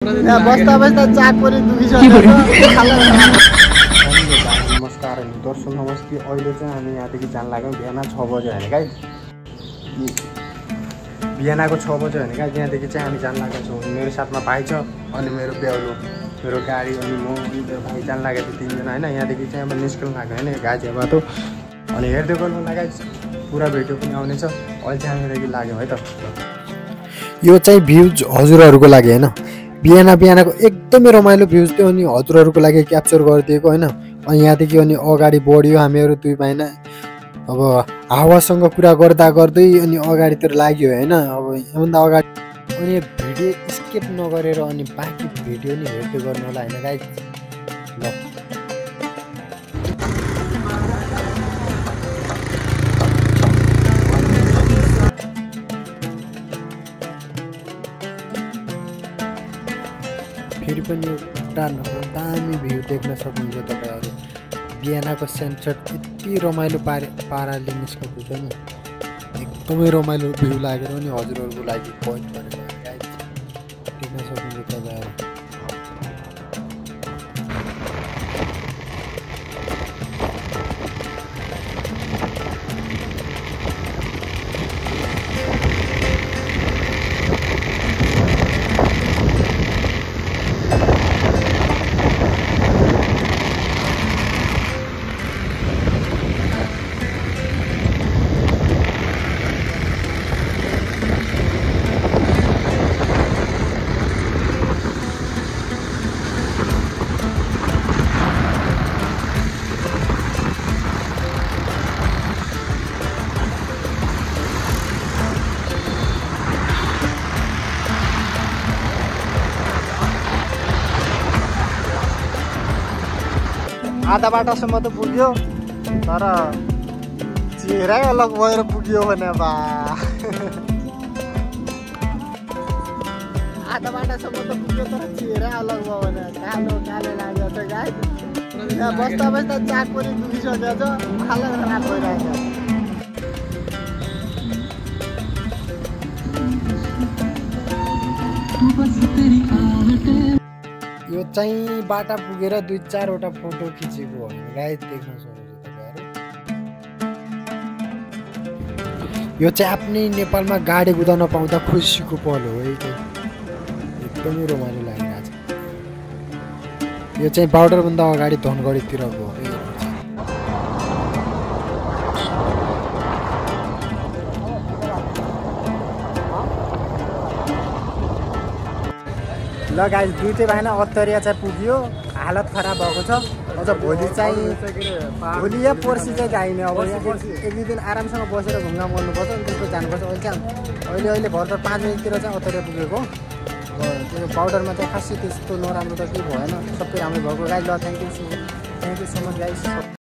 बस्दा बस्दा चाक पनि दुखिसक्यो। नमस्कार दर्शक नमस्ते। अहिले चाहिँ हामी यहाँदेखि जान लाग्यौँ बिहान 6 बजे होइन गाइस। बिहानको 6 बजे होइन गाइस। यहाँदेखि चाहिँ हामी जान लागेको छौँ। मेरो साथमा भाइ छ अनि मेरो बेहुलो, मेरो गाडी अनि म अनि मेरो भाइ जान लागेको थियो 3 जना होइन। यहाँदेखि चाहिँ अब निस्कनु लाग्यो होइन गाजी बाटो। अनि हेर्दै गर्नु होला गाइस, पुरा भिडियो पनि आउनेछ। अहिले चाहिँ हामीदेखि लाग्यौँ है त। यो चाहिँ भ्युज हजुरहरूको लागि होइन, बिहानको एकदमै रमाइलो भ्युज थियो अनि हजुरहरूको लागि क्याप्चर गरिदिएको होइन। अनि यहाँदेखि अनि अगाडि बढ्यो हामीहरू दुई महिना। अब हावासँग कुरा गर्दा गर्दै अनि अगाडितिर लाग्यो होइन। अब योभन्दा अगाडि अनि भिडियो स्किप नगरेर अनि बाँकी भिडियो नि हेर्दै गर्नु होला होइन गाइस। ल फेरि पनि एउटा दामी भ्यू देख्न सक्नुहुन्छ तपाईँहरू। बिहानको सनसेट यति रमाइलो पाराले निस्केको छ नि, एकदमै रमाइलो भ्यू लागेर अनि हजुरहरूको लागि पोइन्ट गरेर देख्न सक्नुहुन्छ तपाईँहरू। आधा बाटोसम्म त पुग्यो, तर चेहरै अलग भएर पुग्यो भने बा। आधा बाटोसम्म त पुग्यो तर चेहरै अलग भयो भने कालो कालो लाग्यो त गाइस। यहाँ बस्दा बस्दा चाक पनि दुखिसक्यो छ, खाला खराब भइरहेको छ। यो चाहिँ बाटा पुगेर 2-4 वटा फोटो खिचेको हो गाइस, देख्न सक्नुहुन्छ तपाईँहरू। यो चाहिँ आफ्नै नेपालमा गाडी कुदाउन पाउँदा खुसीको पल हो है। एकदमै रमाइलो लागिरहेको छ। यो चाहिँ बार्डरभन्दा अगाडि धनगढीतिरको हो है। ल गाइस, दुईटै भाइना अत्तरिया चाहिँ पुग्यो, हालत खराब भएको छ। अझ भोलि चाहिँ भोलि या पर्सि चाहिँ गाइने। अब एक दुई दिन आरामसँग बसेर घुम्न मोल्नुपर्छ अनि त्यसपछि जानुपर्छ। अहिले भर्खर 5 बजीतिर चाहिँ अत्तरिया पुगेको। अब त्यो पाउडरमा चाहिँ खासै त्यस्तो नराम्रो त केही भएन, सबै राम्रो भएको गाइस। ल thank you so much guys.